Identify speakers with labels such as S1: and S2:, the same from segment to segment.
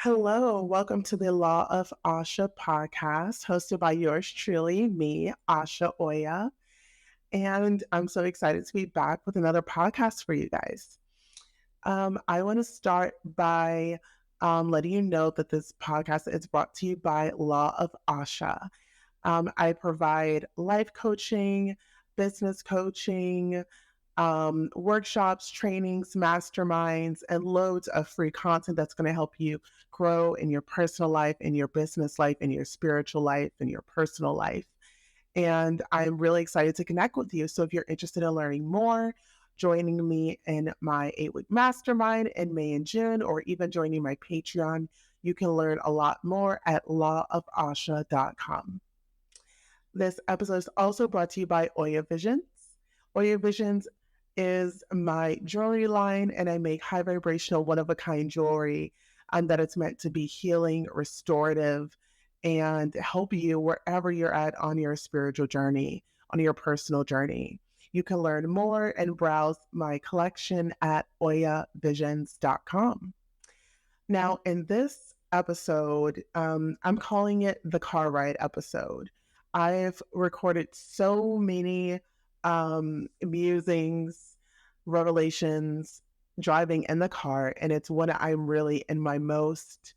S1: Hello, welcome to the Law of Asha podcast, hosted by yours truly, me, Asha Oya. And I'm so excited to be back with another podcast for you guys. I want to start by letting you know that this podcast is brought to you by Law of Asha. I provide life coaching, business coaching, workshops, trainings, masterminds, and loads of free content that's going to help you grow in your personal life, in your business life, in your spiritual life, in your personal life. And I'm really excited to connect with you. So if you're interested in learning more, joining me in my 8-week mastermind in May and June, or even joining my Patreon, you can learn a lot more at lawofasha.com. This episode is also brought to you by Oya Visions. Oya Visions is my jewelry line, and I make high vibrational, one of a kind jewelry that it's meant to be healing, restorative, and help you wherever you're at on your spiritual journey, on your personal journey. You can learn more and browse my collection at oyavisions.com. Now, in this episode, I'm calling it the car ride episode. I've recorded so many musings, revelations, driving in the car, and it's when I'm really in my most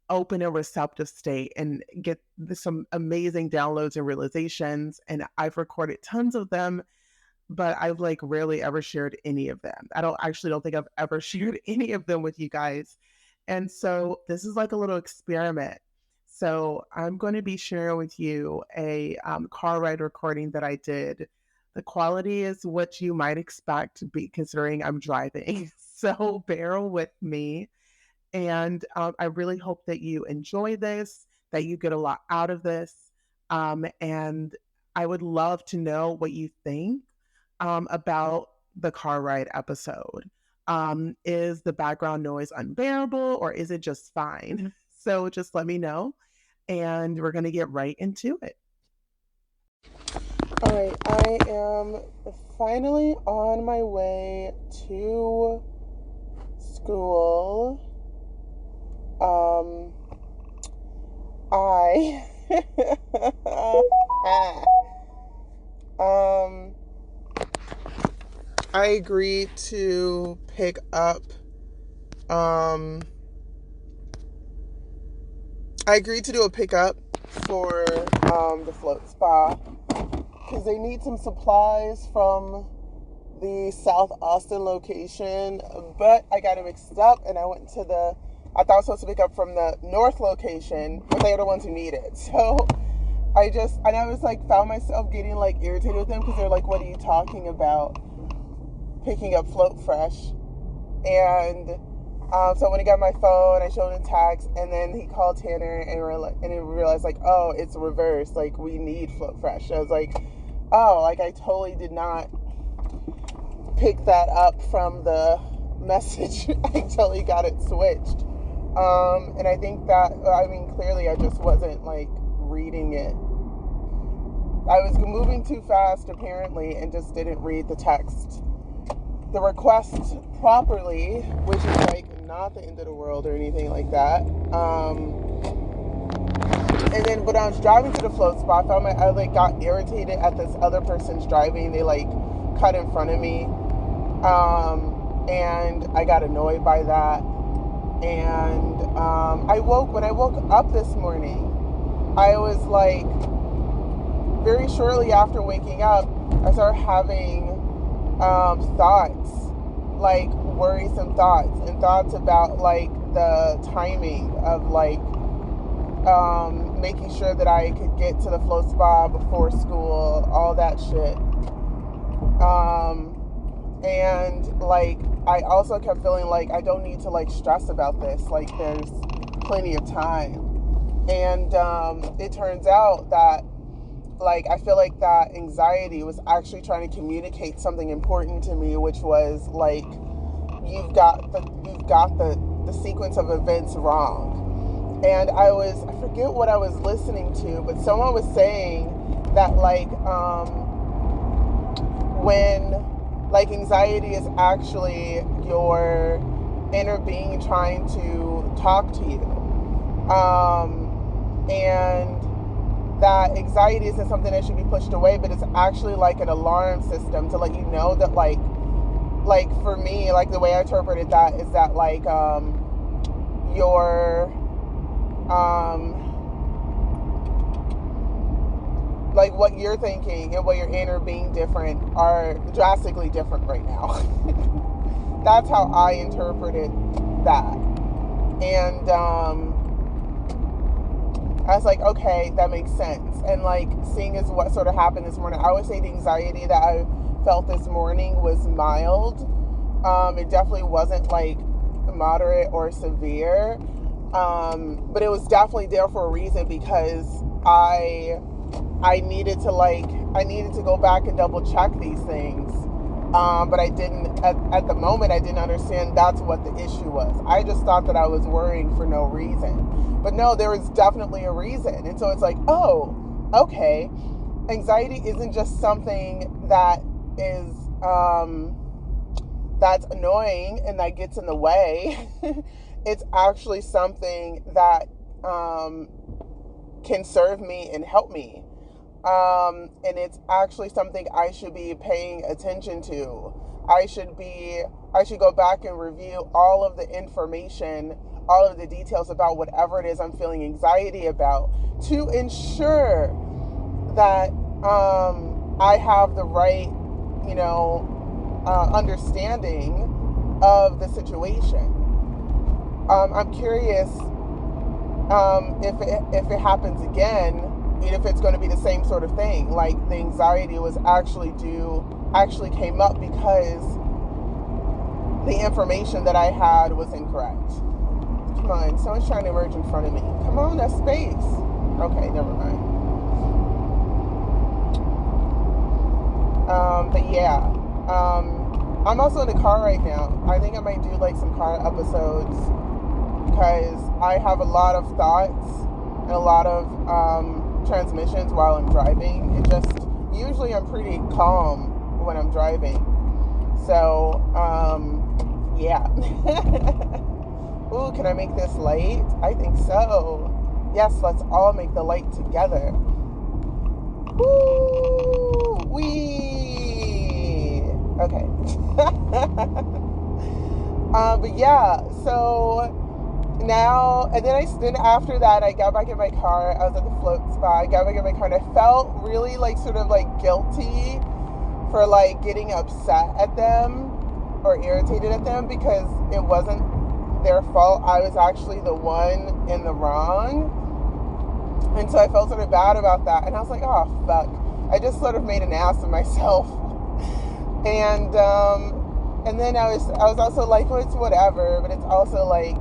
S1: open and receptive state and get some amazing downloads and realizations. And I've recorded tons of them, but I've like rarely ever shared any of them. I don't think I've ever shared any of them with you guys. And so this is like a little experiment. So I'm going to be sharing with you a car ride recording that I did. The quality is what you might expect, considering I'm driving. So bear with me. And I really hope that you enjoy this, that you get a lot out of this. And I would love to know what you think about the car ride episode. Is the background noise unbearable or is it just fine? So just let me know, and we're going to get right into it. All right, I am finally on my way to school. I agreed to pick up I agreed to do a pickup for the float spa because they need some supplies from the South Austin location, but I got it mixed up and I thought I was supposed to pick up from the North location, but they were the ones who need it. So I was like, found myself getting like irritated with them because they're like, what are you talking about? Picking up Float Fresh. And so when he got my phone, I showed him text, and then he called Tanner and we realized like, oh, it's reversed. Like, we need Float Fresh. I was like, oh, like I totally did not pick that up from the message. I totally got it switched. And I think that, clearly I just wasn't like reading it. I was moving too fast apparently and just didn't read the text, the request properly, which is like not the end of the world or anything like that. And then when I was driving to the float spot, I like got irritated at this other person's driving. They like cut in front of me. And I got annoyed by that. And when I woke up this morning, I was like, very shortly after waking up, I started having thoughts, like worrisome thoughts, and thoughts about like the timing of like making sure that I could get to the float spa before school, all that shit. And like I also kept feeling like I don't need to like stress about this, like there's plenty of time. And it turns out that like I feel like that anxiety was actually trying to communicate something important to me, which was like you've got the sequence of events wrong. And I forget what I was listening to, but someone was saying that like when like anxiety is actually your inner being trying to talk to you. And that anxiety isn't something that should be pushed away, but it's actually like an alarm system to let you know that like for me, like the way I interpreted that is that like your like what you're thinking and what your inner being different are drastically different right now. That's how I interpreted that. And I was like, okay, that makes sense. And like seeing as what sort of happened this morning, I would say the anxiety that I felt this morning was mild. It definitely wasn't like moderate or severe. But it was definitely there for a reason, because I needed to go back and double check these things. But I didn't, at the moment, I didn't understand that's what the issue was. I just thought that I was worrying for no reason. But no, there was definitely a reason. And so it's like, oh, okay. Anxiety isn't just something that is, that's annoying and that gets in the way. It's actually something that can serve me and help me. And it's actually something I should be paying attention to. I should go back and review all of the information, all of the details about whatever it is I'm feeling anxiety about, to ensure that I have the right, understanding of the situation. I'm curious if it happens again, if it's going to be the same sort of thing. Like the anxiety was actually came up because the information that I had was incorrect. Come on, someone's trying to emerge in front of me. Come on, that's space. Okay, never mind. But yeah, I'm also in the car right now. I think I might do like some car episodes, because I have a lot of thoughts and a lot of transmissions while I'm driving. Usually I'm pretty calm when I'm driving. So, yeah. Ooh, can I make this light? I think so. Yes, let's all make the light together. Woo! Wee! Okay. But yeah, so now, and then after that, I got back in my car. I was at the float spot. I got back in my car, and I felt really like sort of like guilty for like getting upset at them or irritated at them, because it wasn't their fault. I was actually the one in the wrong. And so I felt sort of bad about that. And I was like, oh, fuck. I just sort of made an ass of myself. And then I was also like, well, it's whatever. But it's also like,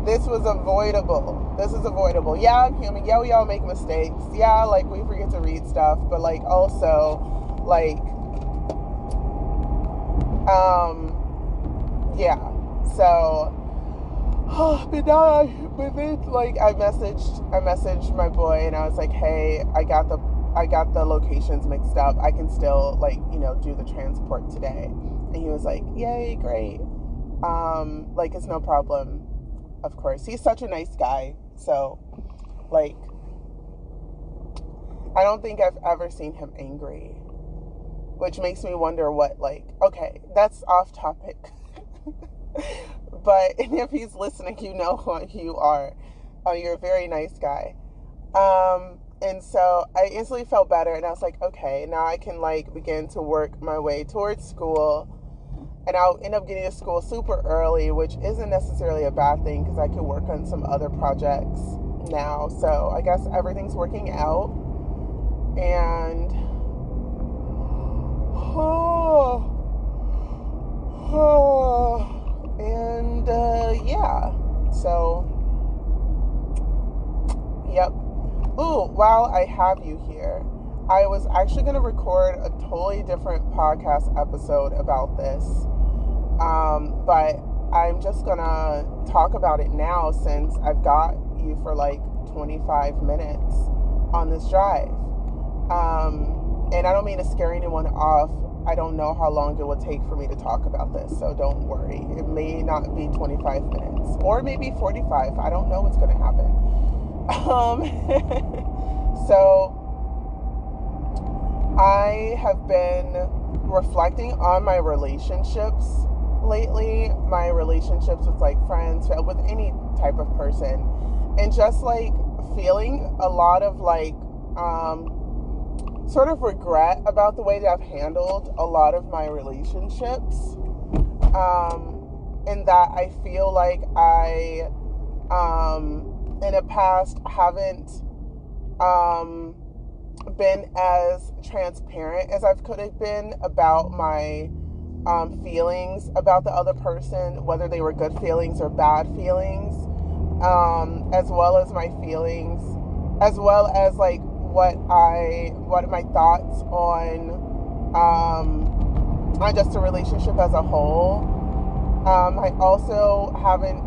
S1: this was avoidable. This is avoidable. Yeah, I'm human. Yeah, we all make mistakes. Yeah, like we forget to read stuff. But like also, like, yeah. So, but then like I messaged my boy, and I was like, hey, I got the locations mixed up. I can still like, do the transport today. And he was like, yay, great. Like it's no problem. Of course, he's such a nice guy. So, like, I don't think I've ever seen him angry, which makes me wonder what, like, okay, that's off topic. But if he's listening, you know who you are. You're a very nice guy. And so I instantly felt better, and I was like, okay, now I can like begin to work my way towards school. And I'll end up getting to school super early, which isn't necessarily a bad thing, because I could work on some other projects now. So I guess everything's working out. And yeah. So, yep. Ooh, while I have you here, I was actually going to record a totally different podcast episode about this. But I'm just going to talk about it now, since I've got you for like 25 minutes on this drive. And I don't mean to scare anyone off. I don't know how long it will take for me to talk about this, so don't worry. It may not be 25 minutes, or maybe 45. I don't know what's going to happen. So I have been reflecting on my relationships lately, my relationships with like friends, with any type of person, and just like feeling a lot of like sort of regret about the way that I've handled a lot of my relationships, and that I feel like I in the past haven't been as transparent as I could have been about my feelings about the other person, whether they were good feelings or bad feelings, as well as my feelings, as well as like what my thoughts on just a relationship as a whole. I also haven't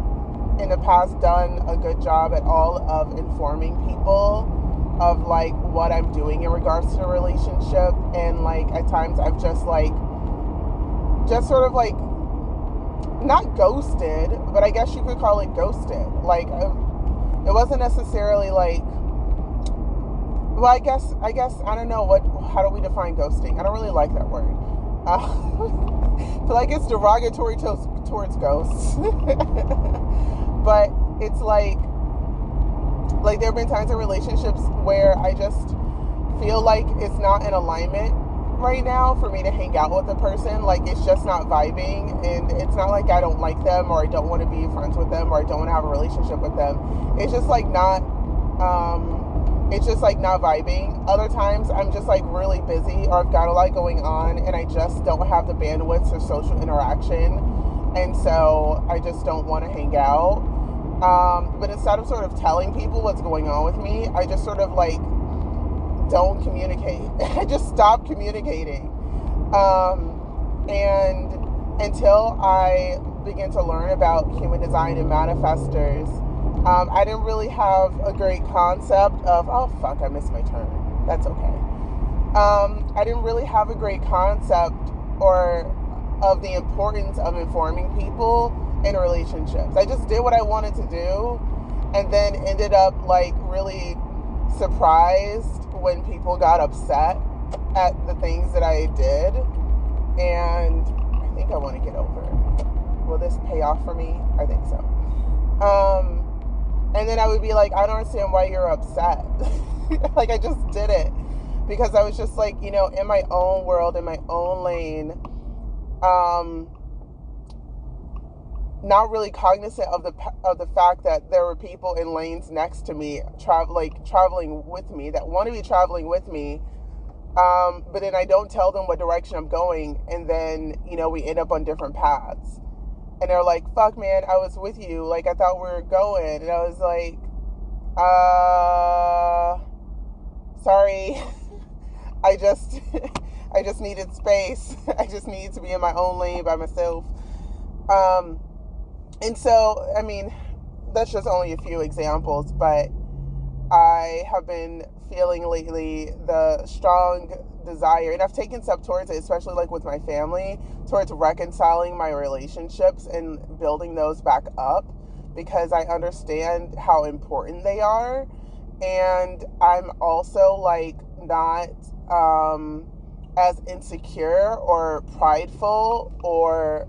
S1: in the past done a good job at all of informing people of like what I'm doing in regards to a relationship, and like at times I've just sort of like not ghosted, but I guess you could call it ghosted. Like it wasn't necessarily like, well, I guess I don't know how do we define ghosting? I don't really like that word. I feel like it's derogatory towards ghosts. But it's like there have been times in relationships where I just feel like it's not in alignment right now for me to hang out with a person. Like it's just not vibing, and it's not like I don't like them or I don't want to be friends with them or I don't want to have a relationship with them. It's just like not vibing. Other times I'm just like really busy, or I've got a lot going on and I just don't have the bandwidth for social interaction, and so I just don't want to hang out. But instead of sort of telling people what's going on with me, I just sort of like don't communicate. I just stop communicating. And until I begin to learn about human design and manifestors, I didn't really have a great concept of, oh fuck, I missed my turn. That's okay. I didn't really have a great concept of the importance of informing people in relationships. I just did what I wanted to do, and then ended up like really surprised when people got upset at the things that I did, and I think I want to get over it. Will this pay off for me? I think so. And then I would be like, I don't understand why you're upset. Like I just did it because I was just like, in my own world, in my own lane, not really cognizant of the fact that there were people in lanes next to me traveling with me that want to be traveling with me, but then I don't tell them what direction I'm going, and then we end up on different paths, and they're like, fuck man, I was with you, like I thought we were going, and I was like, sorry. I just needed space. I just needed to be in my own lane by myself. And so, I mean, that's just only a few examples, but I have been feeling lately the strong desire, and I've taken steps towards it, especially like with my family, towards reconciling my relationships and building those back up, because I understand how important they are. And I'm also like not as insecure or prideful or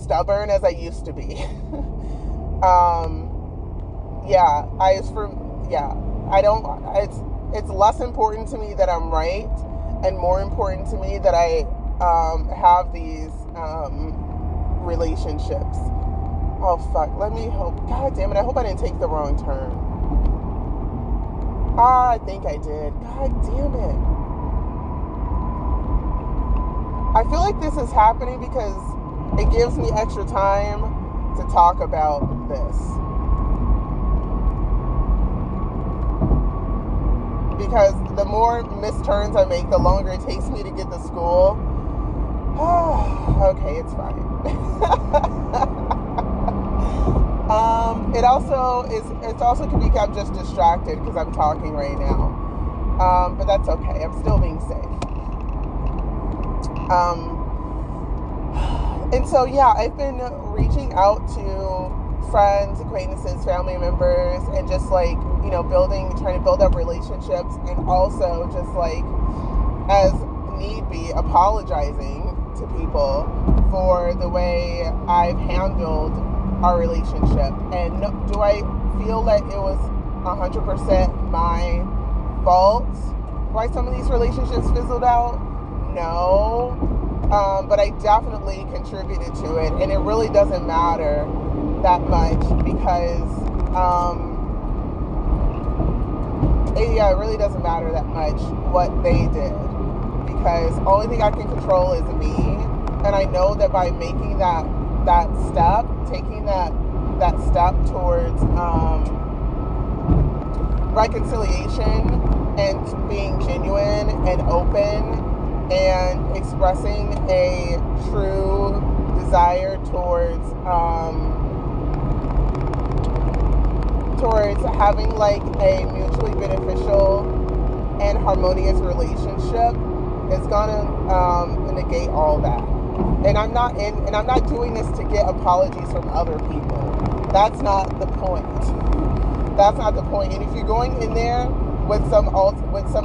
S1: stubborn as I used to be. It's less important to me that I'm right, and more important to me that I have these relationships. Oh fuck, let me hope, god damn it, I hope I didn't take the wrong turn. I think I did. God damn it. I feel like this is happening because it gives me extra time to talk about this. Because the more missed turns I make, the longer it takes me to get to school. Okay, it's fine. It also can become just distracted because I'm talking right now. But that's okay. I'm still being safe. And so, yeah, I've been reaching out to friends, acquaintances, family members, and just like, trying to build up relationships, and also just like, as need be, apologizing to people for the way I've handled our relationship. And do I feel that it was 100% my fault why some of these relationships fizzled out? No. But I definitely contributed to it, and it really doesn't matter that much because, it really doesn't matter that much what they did, because the only thing I can control is me, and I know that by making that step, taking that step towards reconciliation and being genuine and open and expressing a true desire towards having like a mutually beneficial and harmonious relationship is gonna negate all that. And I'm not doing this to get apologies from other people. That's not the point. That's not the point. And if you're going in there with some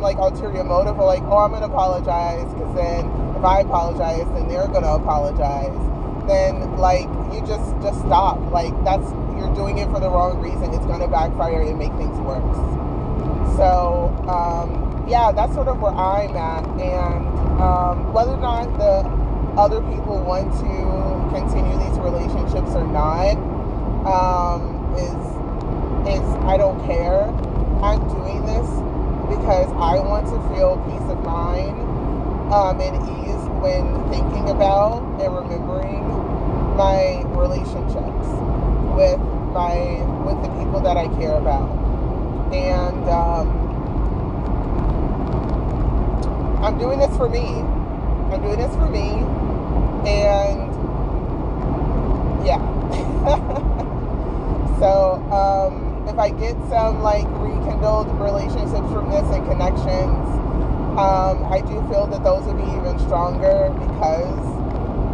S1: like ulterior motive, or like, oh, I'm gonna apologize because then if I apologize, then they're gonna apologize, then like you just stop. Like you're doing it for the wrong reason. It's gonna backfire and make things worse. So yeah, that's sort of where I'm at, and whether or not the other people want to continue these relationships or not, is I don't care. I'm doing this because I want to feel peace of mind and ease when thinking about and remembering my relationships with the people that I care about. And I'm doing this for me. I'm doing this for me. And yeah. So if I get some like rekindled relationships from this and connections, I do feel that those would be even stronger because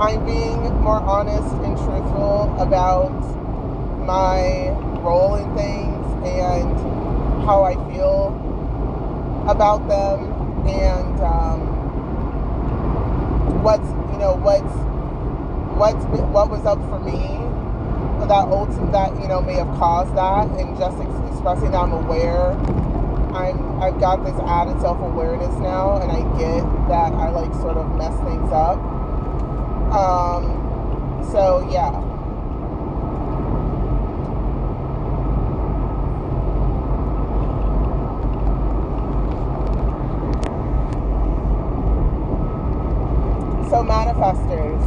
S1: I'm being more honest and truthful about my role in things and how I feel about them, and what was up for me that may have caused that, and just expressing that I'm aware. I've got this added self-awareness now, and I get that I like sort of mess things up. So yeah. So manifestors,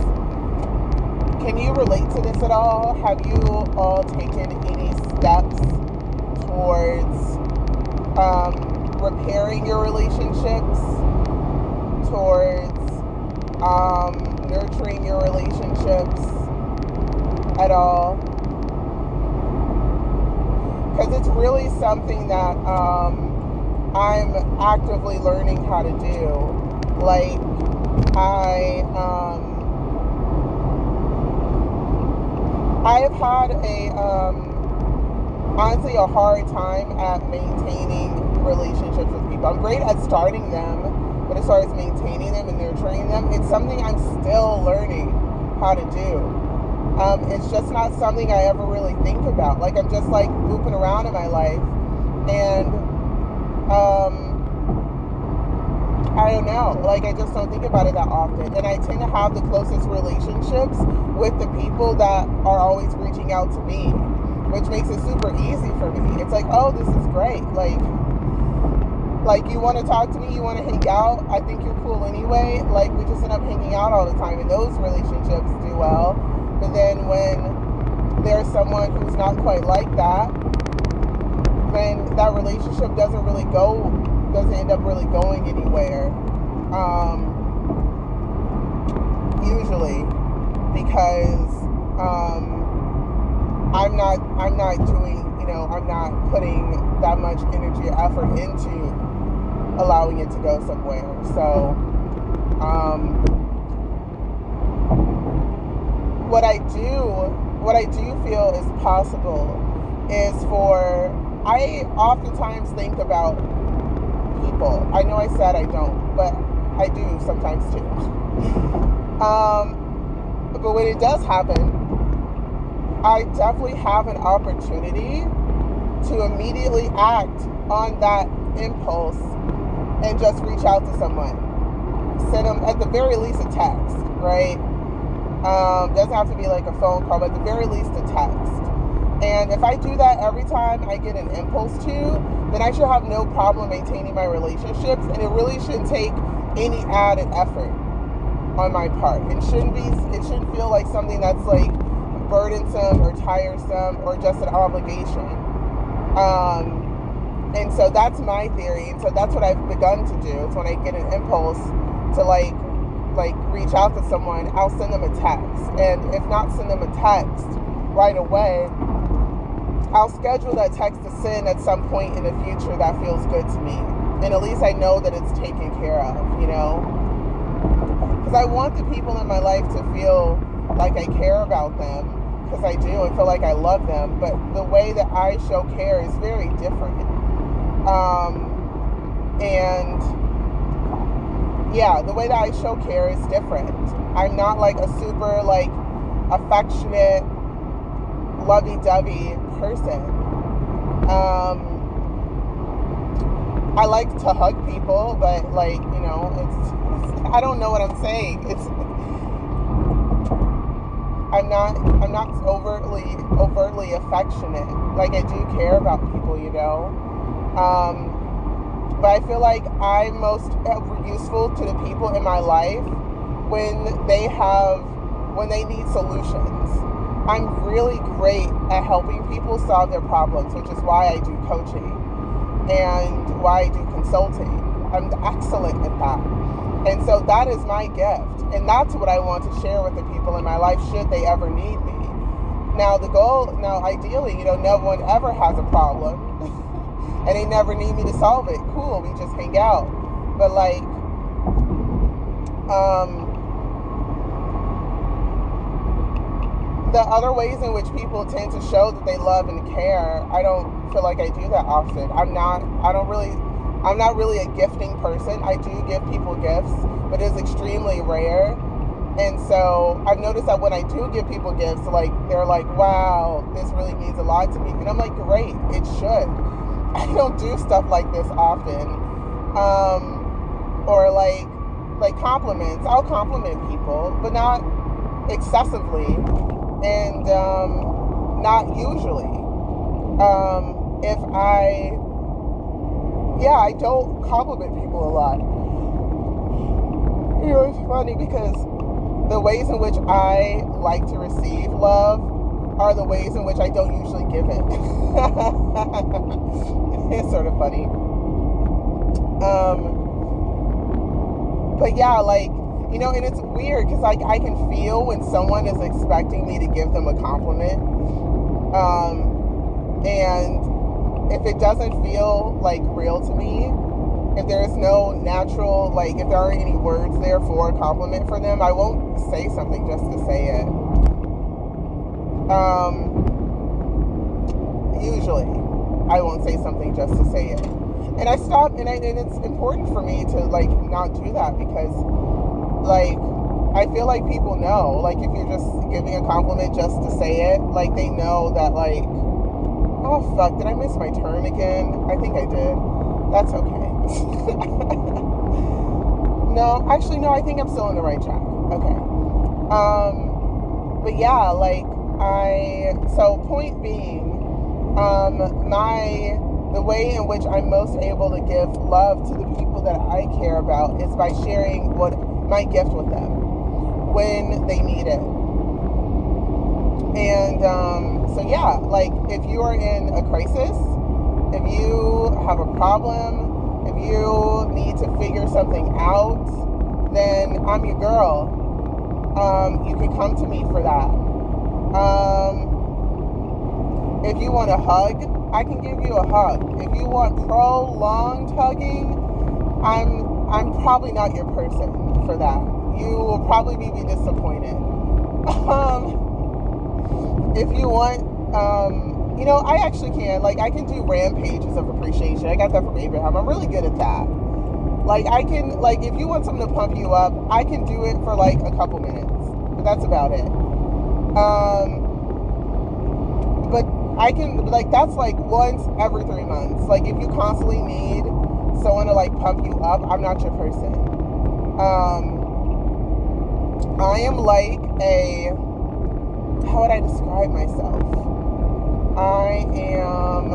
S1: can you relate to this at all? Have you all taken any steps towards repairing your relationships, towards nurturing your relationships at all? Because it's really something that I'm actively learning how to do. Like, I have had honestly a hard time at maintaining relationships with people. I'm great at starting them, but as far as maintaining them and nurturing them, it's something I'm still learning how to do. It's just not something I ever really think about. Like, I'm just like booping around in my life, and I don't know, like I just don't think about it that often. And I tend to have the closest relationships with the people that are always reaching out to me, which makes it super easy for me. It's like, oh, this is great. Like you want to talk to me, you want to hang out, I think you're cool anyway. Like, we just end up hanging out all the time, and those relationships do well. But then when there's someone who's not quite like that, then that relationship doesn't end up really going anywhere. Usually, because I'm not putting that much energy or effort into allowing it to go somewhere. So what I do feel is possible is I oftentimes think about people. I know I said I don't, but I do sometimes too. But when it does happen, I definitely have an opportunity to immediately act on that impulse and just reach out to someone. Send them at the very least a text, right? Doesn't have to be like a phone call, but at the very least a text. And if I do that every time I get an impulse to, then I should have no problem maintaining my relationships, and it really shouldn't take any added effort on my part. It shouldn't feel like something that's like burdensome or tiresome or just an obligation. And so that's my theory. And so that's what I've begun to do. It's when I get an impulse to like reach out to someone, I'll send them a text. And if not send them a text right away, I'll schedule that text to send at some point in the future that feels good to me. And at least I know that it's taken care of, you know? Because I want the people in my life to feel like I care about them, because I do, and feel like I love them. But the way that I show care is very different. And yeah, the way that I show care is different. I'm not like a super like affectionate, lovey-dovey person. I like to hug people, but like, you know, it's I don't know what I'm saying. I'm not overtly affectionate. Like, I do care about people, you know. But I feel like I'm most useful to the people in my life when they need solutions. I'm really great at helping people solve their problems, which is why I do coaching and why I do consulting. I'm excellent at that. And so that is my gift. And that's what I want to share with the people in my life should they ever need me. Now, ideally, you know, no one ever has a problem and they never need me to solve it. Cool, we just hang out. But like, the other ways in which people tend to show that they love and care, I don't feel like I do that often. I'm not really a gifting person. I do give people gifts, but it's extremely rare. And so I've noticed that when I do give people gifts, like, they're like, wow, this really means a lot to me. And I'm like, great, it should. I don't do stuff like this often. Or like compliments. I'll compliment people, but not excessively. And not usually. I don't compliment people a lot. You know, it's funny because the ways in which I like to receive love are the ways in which I don't usually give it. It's sort of funny. But yeah, like, you know, and it's weird because like I can feel when someone is expecting me to give them a compliment. And if it doesn't feel like real to me, if there's no natural, like if there aren't any words there for a compliment for them, I won't say something just to say it. Usually, I won't say something just to say it. And I stop, and it's important for me to like not do that because like I feel like people know, like if you're just giving a compliment just to say it, like they know that like, oh fuck, did I miss my turn again? I think I did. That's okay. No, I think I'm still on the right track. Okay. But yeah, like so point being, the way in which I'm most able to give love to the people that I care about is by sharing my gift with them when they need it. And so yeah, like if you are in a crisis, if you have a problem, if you need to figure something out, then I'm your girl. You can come to me for that. If you want a hug, I can give you a hug. If you want prolonged hugging, I'm probably not your person for that. You will probably be disappointed. If you want, I actually can. Like, I can do rampages of appreciation. I got that from Abraham. I'm really good at that. Like, I can, like, if you want something to pump you up, I can do it for like a couple minutes. But that's about it. But I can, like, that's like once every 3 months. Like, if you constantly need someone to like pump you up, I'm not your person. I am like how would I describe myself? I am,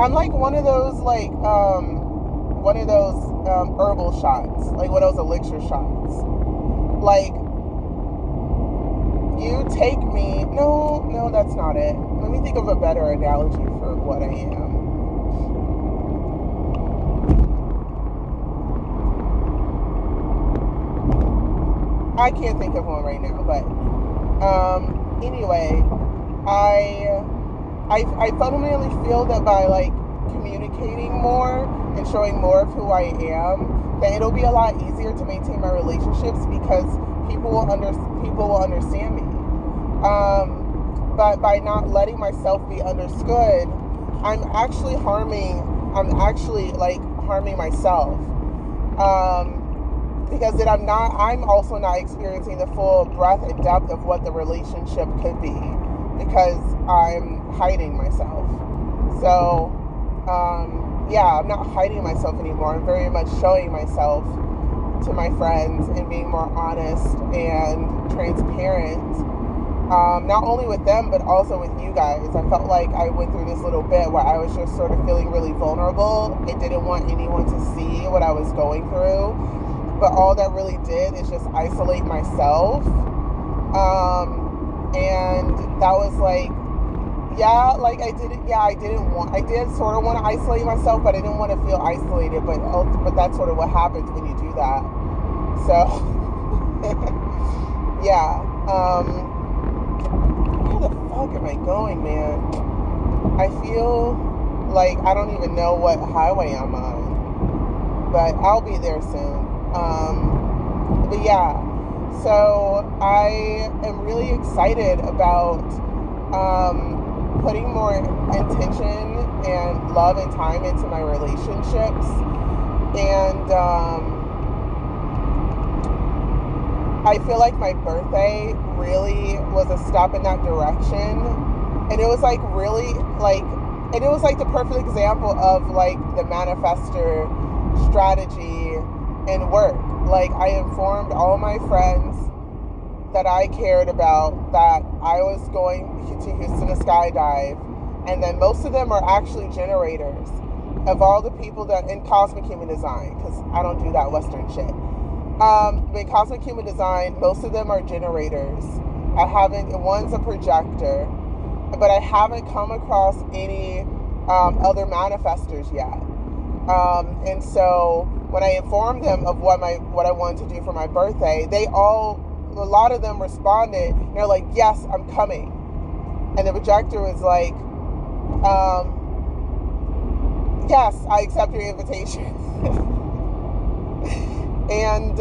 S1: I'm like one of those herbal shots, like one of those elixir shots. Like, you take me, no, that's not it. Let me think of a better analogy for what I am. I can't think of one right now, but anyway, I fundamentally feel that by like communicating more and showing more of who I am, that it'll be a lot easier to maintain my relationships because people will understand me. But by not letting myself be understood, I'm actually harming myself. Because then I'm also not experiencing the full breadth and depth of what the relationship could be because I'm hiding myself. So, I'm not hiding myself anymore. I'm very much showing myself to my friends and being more honest and transparent. Not only with them, but also with you guys. I felt like I went through this little bit where I was just sort of feeling really vulnerable and didn't want anyone to see what I was going through. But all that really did is just isolate myself. And that was like, I did sort of want to isolate myself, but I didn't want to feel isolated. But that's sort of what happens when you do that. So, yeah. Where the fuck am I going, man? I feel like I don't even know what highway I'm on, but I'll be there soon. But yeah, so I am really excited about putting more intention and love and time into my relationships, and I feel like my birthday really was a step in that direction, and it was like really like, and it was like the perfect example of like the Manifestor strategy and work. Like, I informed all my friends that I cared about that I was going to Houston to skydive, and then most of them are actually generators of all the people that in Cosmic Human Design, because I don't do that Western shit. In Cosmic Human Design, most of them are generators. One's a projector, but I haven't come across any other manifestors yet. And so when I informed them of what I wanted to do for my birthday, a lot of them responded. They're like, yes, I'm coming. And the projector was like, yes, I accept your invitation. And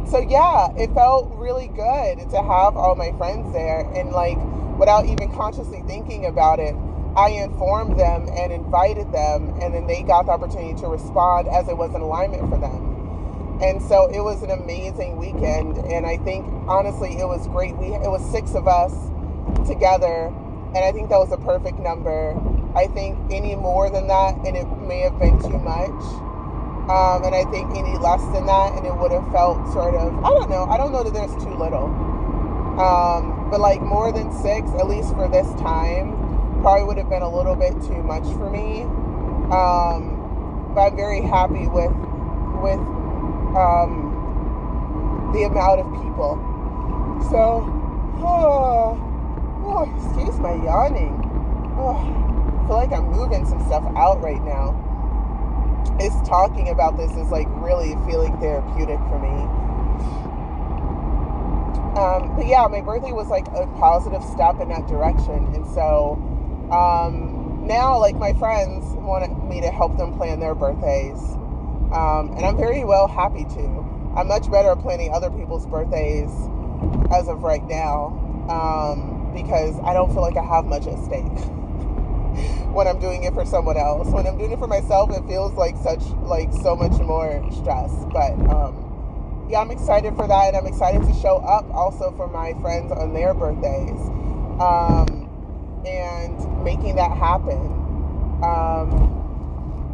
S1: so yeah, it felt really good to have all my friends there, and like without even consciously thinking about it, I informed them and invited them, and then they got the opportunity to respond as it was in alignment for them. And so it was an amazing weekend, and I think honestly it was great. It was 6 of us together, and I think that was a perfect number. I think any more than that and it may have been too much. And I think any less than that and it would have felt sort of, I don't know that there's too little. But like more than 6, at least for this time, probably would have been a little bit too much for me. But I'm very happy with the amount of people. So, excuse my yawning. I feel like I'm moving some stuff out right now. It's talking about this is like really feeling therapeutic for me. But yeah, my birthday was like a positive step in that direction. And so Now, like, my friends want me to help them plan their birthdays, and I'm very well happy to. I'm much better at planning other people's birthdays as of right now, because I don't feel like I have much at stake when I'm doing it for someone else. When I'm doing it for myself, it feels like so much more stress. But yeah, I'm excited for that, and I'm excited to show up also for my friends on their birthdays, and making that happen.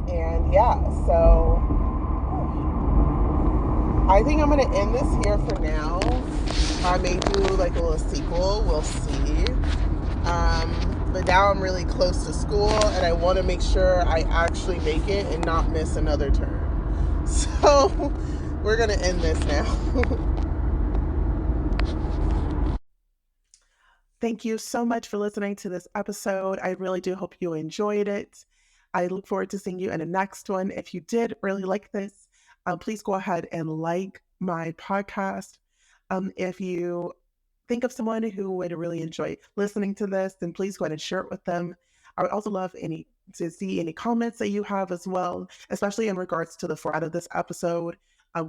S1: And yeah, so I think I'm gonna end this here for now. I may do like a little sequel. We'll see. But now I'm really close to school, and I want to make sure I actually make it and not miss another term. So we're gonna end this now. Thank you so much for listening to this episode. I really do hope you enjoyed it. I look forward to seeing you in the next one. If you did really like this, please go ahead and like my podcast. If you think of someone who would really enjoy listening to this, then please go ahead and share it with them. I would also love to see any comments that you have as well, especially in regards to the format of this episode,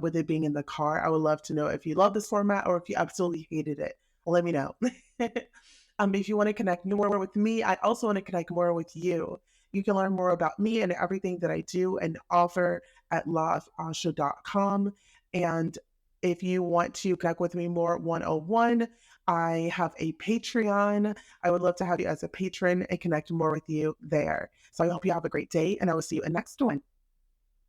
S1: with it being in the car. I would love to know if you love this format or if you absolutely hated it. Let me know. If you want to connect more with me, I also want to connect more with you. You can learn more about me and everything that I do and offer at lawofasha.com. And if you want to connect with me more 101, I have a Patreon. I would love to have you as a patron and connect more with you there. So I hope you have a great day, and I will see you in the next one.